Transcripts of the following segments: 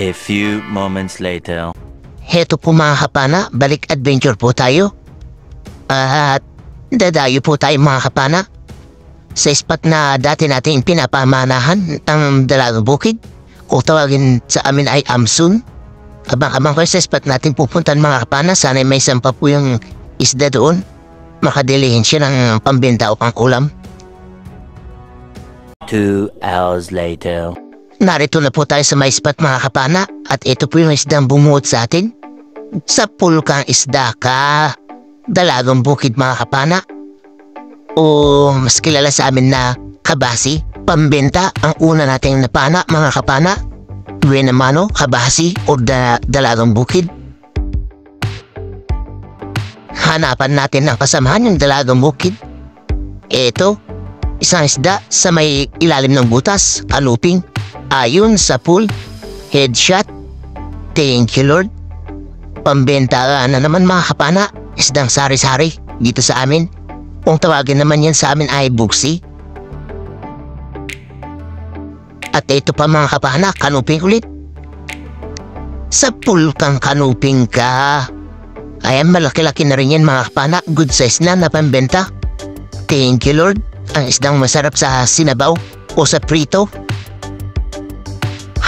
A few moments later. Heto po mga kapana, balik adventure po tayo. At dadayo po tayo mga kapana sa spot na dati nating pinapamanahan ang Dalagang Bukid. Kung tawagin sa amin ay Amsun. Abang-abang ko sa spot natin pupuntan mga kapana. Sana'y may sampa po yung isda doon. Makadilihin siya ng pambenta o pang ulam. 2 hours later. Narito na po tayo sa may spot mga kapana. At ito po yung isdang bumuot sa atin. Sa pulkang isda ka Dalagang Bukid mga kapana. O mas kilala sa amin na kabasi. Pambenta ang una nating napana mga kapana. Buenamano, kabasi o Dalagang Bukid. Hanapan natin ng kasamahan yung Dalagang Bukid. Ito, isang isda sa may ilalim ng butas, aluping. Ayon sa pool, headshot. Thank you Lord. Pambenta na naman mga kapana. Isdang sari-sari dito sa amin. Kung tawagin naman yan sa amin ay buksi. At ito pa mga kapana, kanuping ulit. Sa pulkang kanuping ka. Ayan, malaki-laki na rin yan mga kapana. Good size na pambenta. Thank you Lord. Ang isdang masarap sa sinabaw o sa prito.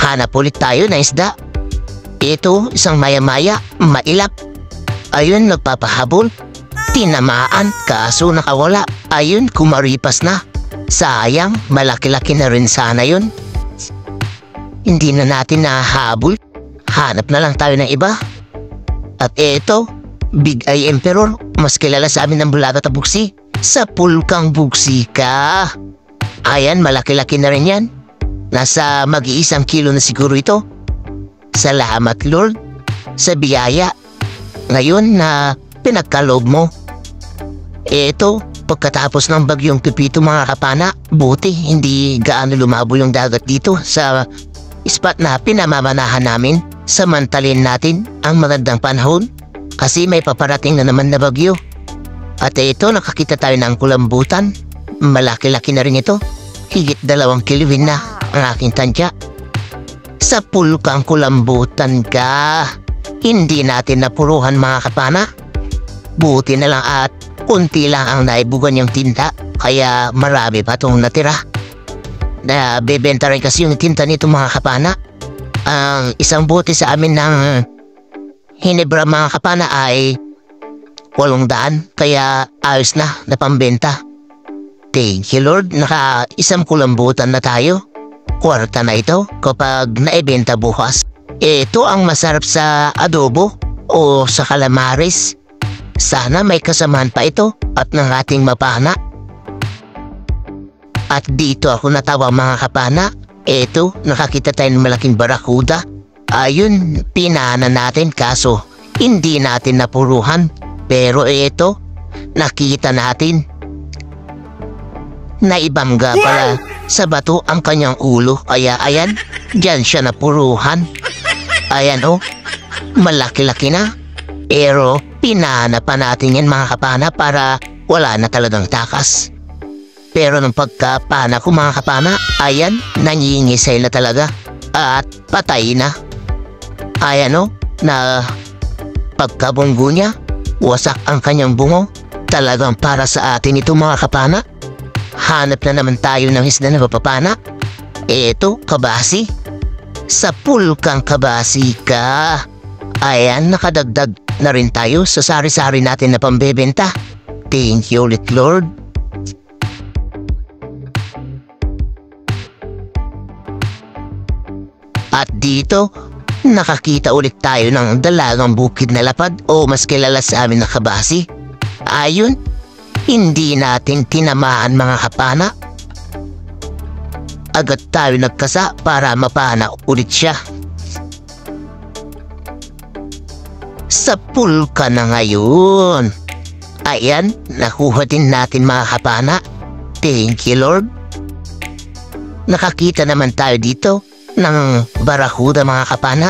Hanap ulit tayo na isda. Ito, isang maya-maya, mailap. Ayun, nagpapahabol. Tinamaan, kaso nakawala. Ayun, kumaripas na. Sayang, malaki-laki na rin sana yun. Hindi na natin nahabol. Hanap na lang tayo ng iba. At ito, Big Eye Emperor, mas kilala sa amin ng Bulaga Tabuksi. Sa pulkang buksi ka. Ayan, malaki-laki na rin yan. Nasa mag-iisang kilo na siguro ito. Salamat Lord sa biyaya ngayon na pinagkaloob mo. Ito, pagkatapos ng bagyong Pipito mga kapana, buti hindi gaano lumabo yung dagat dito sa spot na pinamamanahan namin. Samantalin natin ang magandang panahon kasi may paparating na naman na bagyo. At ito, nakakita tayo ng kulambutan. Malaki-laki na rin ito. Higit 2 kilowin na ang aking tansya. Sa pulkang kulambutan ka. Hindi natin napuruhan mga kapana. Buti na lang at kunti lang ang naibugan yung tinta. Kaya marami pa itong natira. Bebenta rin kasi yung tinta nito mga kapana. Ang isang bote sa amin ng Hinebra mga kapana ay 800. Kaya ayos na pambenta. Thank you Lord, naka isang kulambutan na tayo. Kwarta na ito kapag naibenta bukas. Ito ang masarap sa adobo o sa calamares. Sana may kasamahan pa ito at ng ating mapana. At dito ako natawa mga kapana. Ito, nakakita tayo ng malaking barakuda. Ayun, pinana natin kaso hindi natin napuruhan. Pero ito, nakita natin. Naibangga pala sa bato ang kanyang ulo. Kaya ayan, dyan siya napuruhan. Ayan oh, malaki-laki na. Pero pinana pa natin yan mga kapana para wala na talagang takas. Pero nung pagkapana ko mga kapana, ayan, nangingisay na talaga. At patay na. Ayan oh, na pagkabunggo niya, wasak ang kanyang bungo. Talagang para sa atin ito mga kapana. Hanap na naman tayo ng isda na papapana. Eto, kabasi. Sa pulkang kabasi ka. Ayan, nakadagdag na rin tayo sa sari-sari natin na pambebenta. Thank you ulit Lord. At dito, nakakita ulit tayo ng Dalagang Bukid na lapad o mas kilala sa amin na kabasi. Ayun, hindi natin tinamaan mga kapana. Agad tayo nagkasa para mapana ulit siya. Sa pulka na ngayon. Ayan, nakuha din natin mga kapana. Thank you Lord. Nakakita naman tayo dito ng barakuda mga kapana.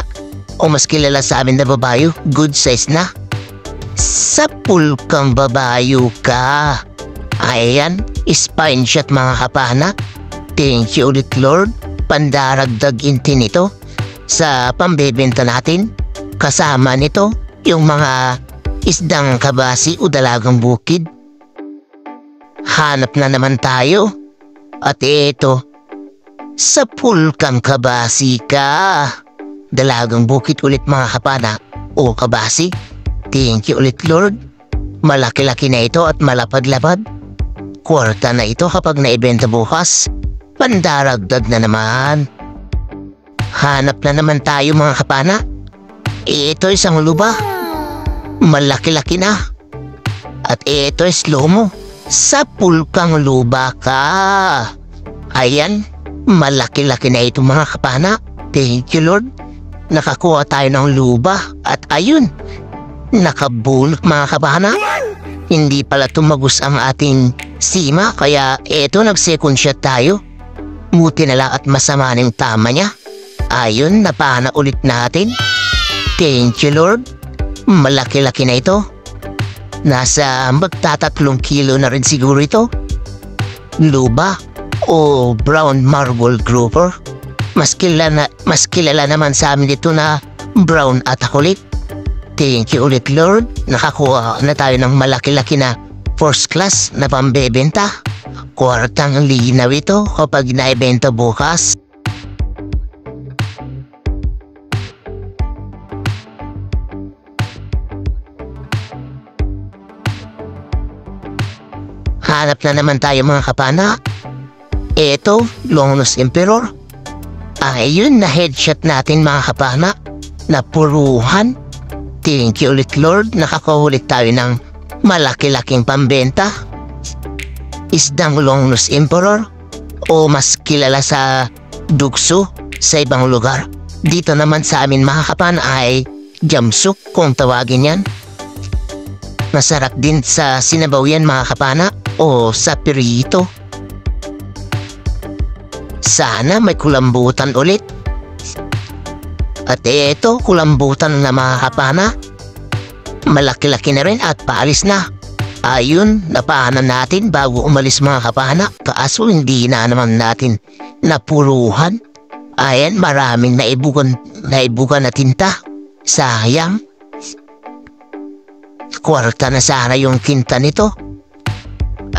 O mas kilala sa amin na babayo, good size na. Sa pulkang babayo ka. Ayan, spine shot mga kapana. Thank you ulit Lord. Pandaragdag inti nito sa pambebenta natin. Kasama nito yung mga isdang kabasi o dalagang bukid. Hanap na naman tayo. At ito, sa pulkang kabasi ka. Dalagang bukid ulit mga kapana o kabasi. Thank you ulit Lord. Malaki-laki na ito at malapad-lapad. Kwarta na ito kapag naibenta bukas. Pandaragdag na naman. Hanap na naman tayo mga kapana. Ito isang luba. Malaki-laki na. At ito is lomo. Sa pulkang luba ka. Ayan, malaki-laki na ito mga kapana. Thank you Lord. Nakakuha tayo ng luba. At ayun, nakabulok mga kapana. Hindi pala tumagos ang ating sima. Kaya ito nag-second shot tayo. Muti na lang at masama na yung tama niya. Ayun, napana ulit natin. Thank you Lord. Malaki-laki na ito. Nasa magtatatlong kilo na rin siguro ito. Luba o brown marble grouper. Mas kilala naman sa amin dito na brown at kulit. Thank you ulit Lord. Nakakuha na tayo ng malaki-laki na first class na pambebenta. Kwartang linaw ito kapag naibenta bukas. Hanap na naman tayo mga kapana. Ito, Longnose Emperor. Ayun na headshot natin mga kapana. Napuruhan. Thank you ulit Lord. Nakakahulit tayo ng malaki-laking pambenta. Isdang Longnose Emperor o mas kilala sa Dugso sa ibang lugar. Dito naman sa amin mga kapana ay Jamsuk kung tawagin yan. Masarap din sa sinabaw yan mga kapana o sa pirito. Sana may kulambutan ulit. At ito, kulambutan na mga kapana. Malaki-laki na rin at paalis na. Ayun, napaanan natin bago umalis mga kapana. Kaso hindi na naman natin napuruhan. Ayan, maraming naibugan na tinta. Sayang. Kwarta na sana yung kinta nito.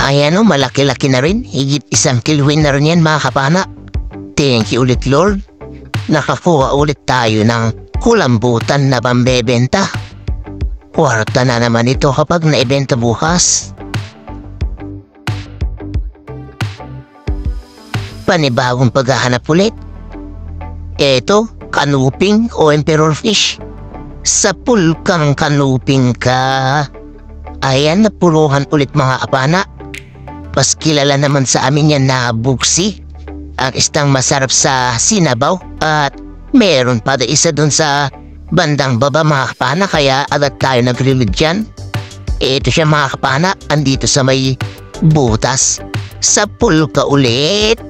Ayan o, malaki-laki na rin. Higit 1 kiluhin na rin yan mga kapana. Thank you ulit Lord. Nakakuha ulit tayo ng kulambutan na pambebenta. Kwarta na naman ito kapag naibenta bukas. Panibagong paghahanap ulit. Ito, kanuping o emperor fish. Sa pulkang kanuping ka. Ayan, napuruhan ulit mga kapana. Pas kilala naman sa amin yan na buksi. Ang istang masarap sa sinabaw. At meron pa da isa dun sa bandang baba mga kapana. Kaya agad tayo nagrilid dyan. Ito siya mga kapana. Andito sa may butas. Sa pulka ulit.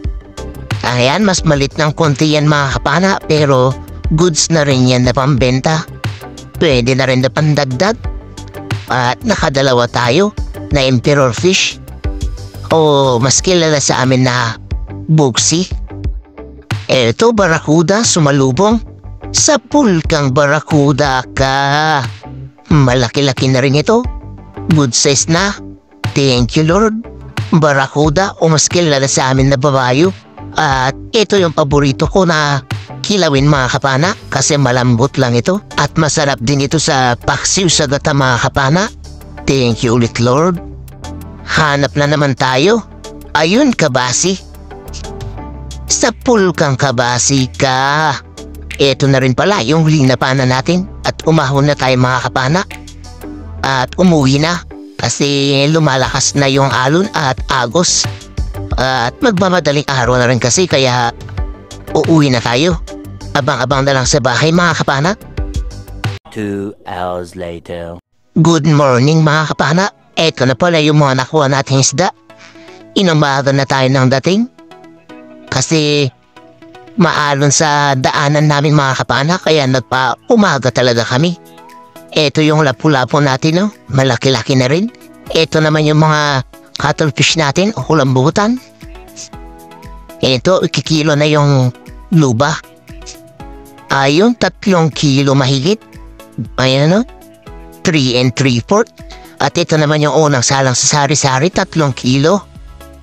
Ayan, mas malit ng konti yan mga kapana. Pero goods na rin yan na pambenta. Pwede na rin na pandagdag. At nakadalawa tayo na emperor fish. O mas kilala sa amin na buksi. Eto, barakuda sumalubong. Sa pulkang barakuda ka. Malaki-laki na rin ito. Good size na. Thank you Lord. Barakuda o mas kilala sa amin na babayo. At ito yung paborito ko na kilawin mga kapana kasi malambot lang ito at masarap din ito sa paksiw sa gata mga kapana. Thank you ulit Lord. Hanap na naman tayo. Ayun kabasi. Sa pulkang kabasi ka. Ito na rin pala yung huling napana natin at umahon na tayo mga kapana. At umuwi na kasi lumalakas na yung alon at agos. At magmamadaling araw na rin kasi kaya uuwi na tayo. Abang-abang na lang sa bahay mga kapana. 2 hours later. Good morning mga kapana. Eto na pala yung mga nakuha nating isda. Inumaga na tayo ng dating. Kasi maalon sa daanan namin mga kapana kaya nagpa-umaga talaga kami. Eto yung lapu-lapu natin no. Malaki-laki na rin. Eto naman yung mga cuttlefish natin o kulambutan. Ito, ikikilo na yung luba. Ayun, 3 kilo mahigit. Ayan o, 3 3/4. At ito naman yung unang salang sa sari-sari, 3 kilo.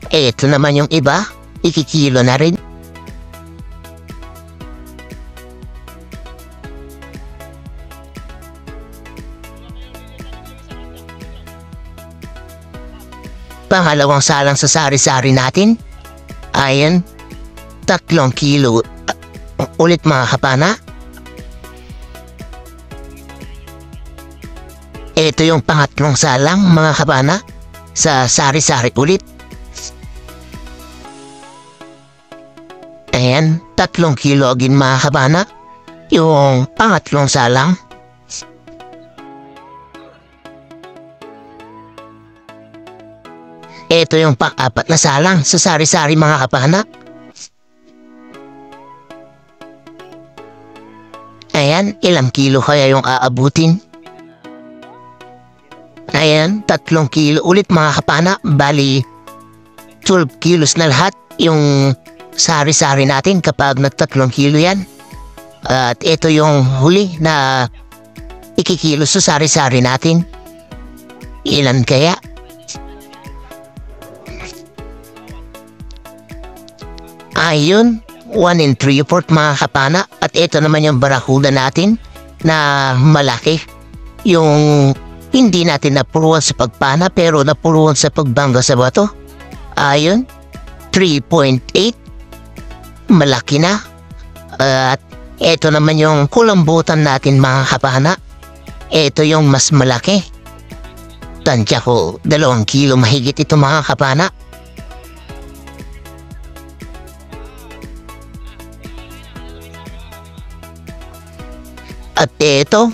Ito naman yung iba, ikikilo na rin. Pangalawang salang sa sari-sari natin. Ayan, 3 kilo. Ulit mga kapana. Ito yung pangatlong salang mga kapana sa sari-sari ulit. Ayan, 3 kilo agin mga kapana. Yung pangatlong salang. Ito yung pang-apat na salang sa sari-sari mga kapana. Ayan, ilang kilo kaya yung aabutin? Ayan, 3 kilo ulit mga kapana. Bali, 12 kilos na lahat yung sari-sari natin kapag nag 3 kilo yan. At ito yung huli na ikikilos sa sari-sari natin. Ilan kaya? Ayun, 1 3/4 mga kapana. At ito naman yung barakuda natin na malaki. Yung hindi natin napuruan sa pagpana pero napuruan sa pagbangga sa bato. Ayun, 3.8. Malaki na. At ito naman yung kulambutan natin mga kapana. Ito yung mas malaki. Tansya ko, 2 kilo mahigit ito mga kapana. At ito,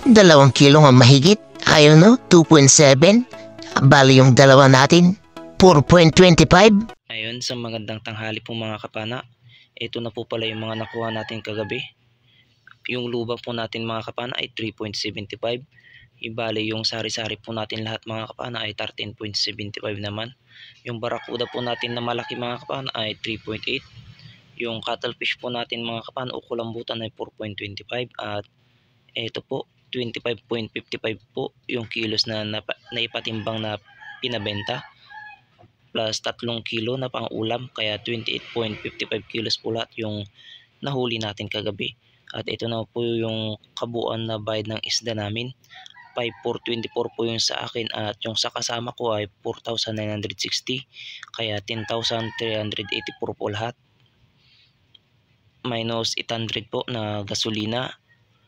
2 kilo nga mahigit. Ayun no, 2.7. Bali yung dalawa natin, 4.25. Ayun, sa magandang tanghali po mga kapana. Ito na po pala yung mga nakuha natin kagabi. Yung lubang po natin mga kapana ay 3.75. Ibali yung sari-sari po natin lahat mga kapana ay 13.75 naman. Yung barakuda po natin na malaki mga kapana ay 3.8. Yung cuttlefish po natin mga kapana o kulambutan ay 4.25. At ito po, 25.55 po yung kilos na naipatimbang na pinabenta. Plus 3 kilo na pang ulam, kaya 28.55 kilos po lahat yung nahuli natin kagabi. At ito na po yung kabuuan na bayad ng isda namin. 5,424 po yung sa akin at yung sa kasama ko ay 4,960. Kaya 10,384 po lahat. Minus 800 po na gasolina.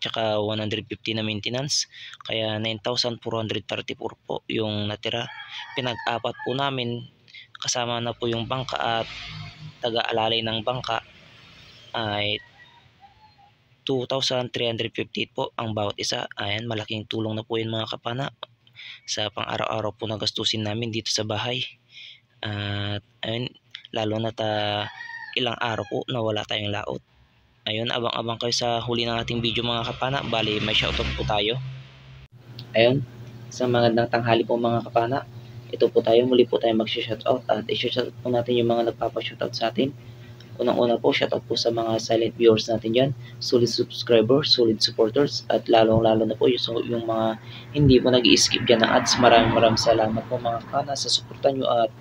Tsaka 150 na maintenance. Kaya 9,434 po yung natira. Pinag-apat po namin. Kasama na po yung bangka at taga-alalay ng bangka ay 2,358 po ang bawat isa. Ayan, malaking tulong na po yun mga kapana sa pang-araw-araw po na gastusin namin dito sa bahay. At ayun, lalo na ilang araw po na wala tayong laot. Ayun, abang-abang kayo sa huli ng ating video mga kapana. Bali, may shoutout po tayo. Ayun, sa magandang tanghali po mga kapana. Ito po tayo, muli po tayo mag-shoutout at i-shoutout po natin yung mga nagpapa-shoutout sa atin. Unang-una po, shoutout po sa mga silent viewers natin dyan, solid subscribers, solid supporters, at lalong-lalo na po yung mga hindi mo nag-i-skip dyan ng ads. Maraming salamat po mga kapana sa suporta nyo at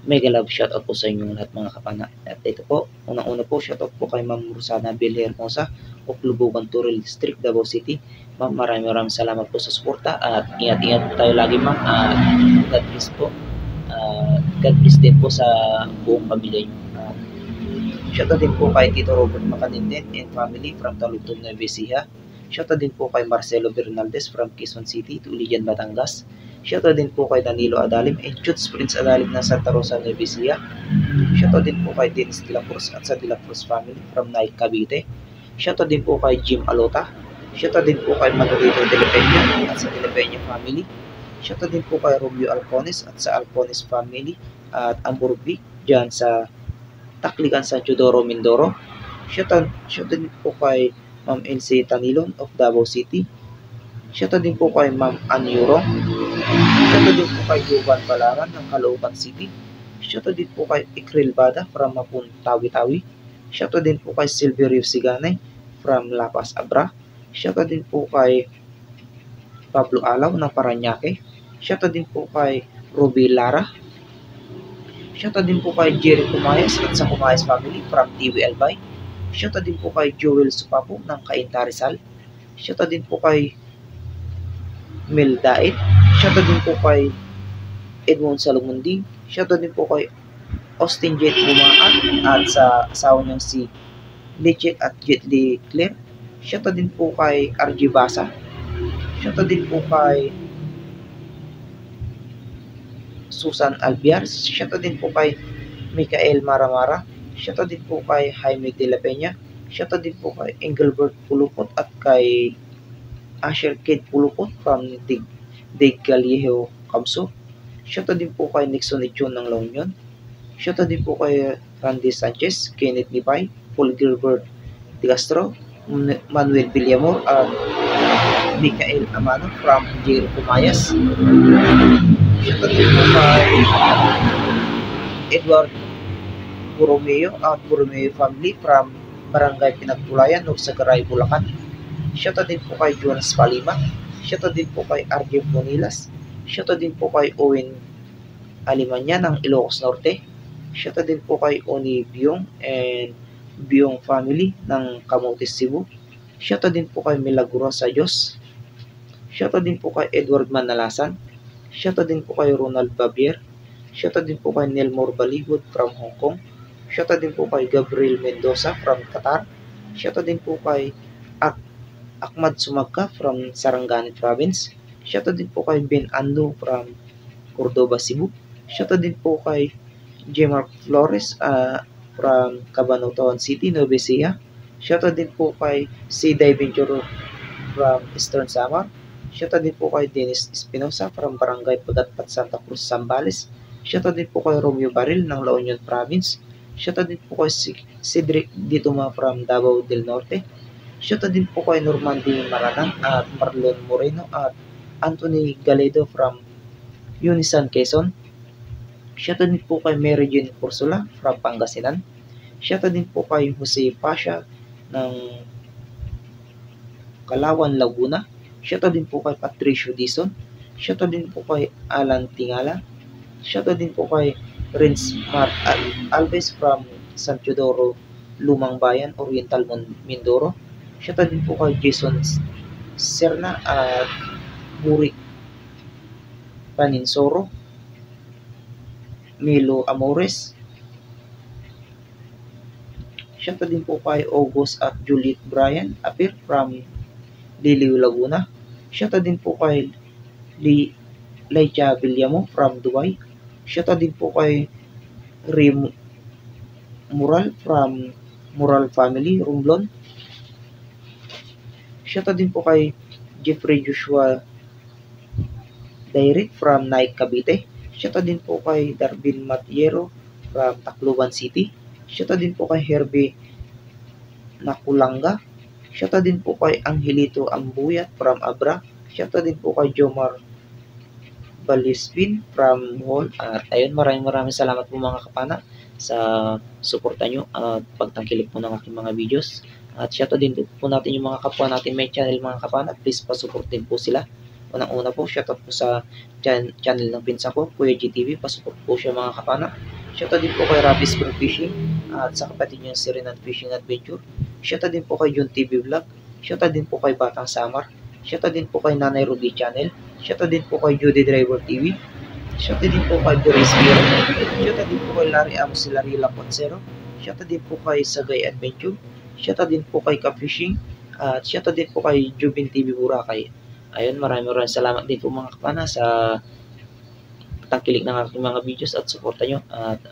mega love shoutout po sa inyong lahat mga kapana. At ito po, unang-una po, shoutout po kay Ma'am Rosana Vilhermosa of Lubugan, Turil District, Davao City. Ma'am, maraming salamat po sa suporta at ingat-ingat po tayo lagi ma'am. God bless po. God bless din po sa buong pamilya nyo. Shoutout din po kay Tito Robert Macadenden and family from Talugtog, Nueva Ecija. Shoutout din po kay Marcelo Bernaldez from Quezon City to Uligan, Batangas. Shoutout din po kay Danilo Adalim and Chutes Prince Adalim ng Santa Rosa, Nueva Ecija. Shoutout din po kay Dennis De La Cruz at sa De La Cruz family from Naik, Cavite. Shoutout din po kay Jim Alota. Shoutout din po kay Manolito De La Peña at sa De La Peña family. Shoutout din po kay Romeo Alcones at sa Alcones family at Amburbi dyan sa Taklikan, San Teodoro, Mindoro. Shoutout din po kay Ma'am Elsie Tanilon of Davao City. Shoutout din po kay Ma'am Anyurong. Shoutout din po kay Juban Balaran ng Caloocan City. Shoutout din po kay Ikril Bada from Mapun, Tawi-Tawi. Shoutout din po kay Silverio Siganay from Lapas Abra. Shoutout din po kay Pablo Alaw ng Paranaque. Shoutout din po kay Ruby Lara. Shoutout din po kay Jerry Kumayas at sa Kumayas family from TV Albay. Shoutout din po kay Joel Supapo ng Cainta Rizal. Shoutout din po kay Mel Dait. Shoutout din po kay Edmond Salomonding. Shoutout din po kay Austin Jet Bumaan at sa asawa niyang si Lechet at Jet Leclerc. Shoutout din po kay RG Basa. Shoutout din po kay Susan Albiar. Shoutout din po kay Michael Maramara. Shoutout din po kay Jaime De La Peña. Shoutout din po kay Engelbert Pulupot at kay Asher Kid Pulupot from Dig Gallejo, Kamso. Shoutout din po kay Nixon Echon ng La Union. Shoutout din po kay Randy Sanchez, Kenneth Nipay, Paul Gilbert De Castro, Manuel Villamor at Michael Amano from Jerry Kumayas. Shoutout din po kay Edward Borromeo at Borromeo family from Barangay Pinagtulayan, Nogsagaray, Bulacan. Shoutout din po kay Jonas Palima. Shoutout din po kay RJ Bonilas. Shoutout din po kay Owen Alimanya ng Ilocos Norte. Shoutout din po kay Oni Biong and Biong family ng Camotes, Cebu. Shoutout din po kay Milagro sa Diyos. Shoutout din po kay Edward Manalasan. Shoutout din po kay Ronald Babier. Shoutout din po kay Nelmore Baligod from Hong Kong. Shoutout din po kay Gabriel Mendoza from Qatar. Shoutout din po kay Ahmad Sumagka from Sarangani Province. Shoutout din po kay Ben Ando from Cordoba, Cebu. Shoutout din po kay Jemar Flores from Cabanatuan City, Nueva Ecija. Shoutout din po kay Siday Ventura from Eastern Samar. Shoutout din po kay Dennis Espinosa from Barangay Pagatpat, Santa Cruz, Zambales. Shoutout din po kay Romeo Baril ng La Union Province. Shoutout din po kay Cedric Dituma from Davao del Norte. Shoutout din po kay Normandy Maranang at Marlon Moreno at Anthony Galedo from Unisan, Quezon. Shoutout din po kay Mary Jane Ursula from Pangasinan. Shoutout din po kay Jose Pasha ng Kalawan, Laguna. Shoutout din po kay Patricio Dizon. Shoutout din po kay Alan Tingala. Shoutout din po kay Renz Mart Alves from San Teodoro, Lumang Bayan, Oriental Mindoro. Shoutout din po kay Jason Serna at Burik Paninsoro, Milo Amores. Shoutout din po kay August at Juliet Bryan Apir from Liliw, Laguna. Shoutout din po kay Laija Villamo from Dubai. Shoutout din po kay Rim Mural from Mural Family, Romblon. Shoutout din po kay Jeffrey Joshua Direct from Nike, Cavite. Shoutout din po kay Darvin Matiero from Tacloban City. Shoutout din po kay Herbie Nakulanga. Shoutout din po kay Angelito Ambuyat from Abra. Shoutout din po kay Jomar Balisbin from Bohol. At ayun, maraming salamat po mga kapana sa suporta nyo at pagtangkilik po ng aking mga videos. At shoutout din po natin yung mga kapwa natin may channel mga kapana. Please pasupport din po sila. Unang-una po, shoutout po sa channel ng pinsan ko, Kuya GTV. Pasupport po siya mga kapana. Shoutout din po kay Rabi Spring Fishing at sa kapatid niyo si Renan Fishing Adventure. Shoutout din po kay John TV Vlog. Shoutout din po kay Batang Samar. Shoutout din po kay Nanay Ruby Channel. Shoutout din po kay Judy Driver TV. Shoutout din po kay Boris Vero. Shoutout din po kay Larry Amos Larila Poncero. Shoutout din po kay Sagay Adventure. Shoutout din po kay Ka-Fishing. At shoutout din po kay Jubin TV Boracay. Ayun, maraming salamat din po mga kapana sa tangkilik ng aking mga videos at suporta nyo. At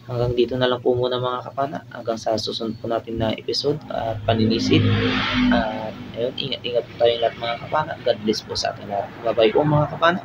hanggang dito na lang po muna mga kapana. Hanggang sa susunod po natin na episode at paninisid. At ayun, ingat-ingat po tayong lahat mga kapana. God bless po sa ating lahat. Bye-bye po mga kapana.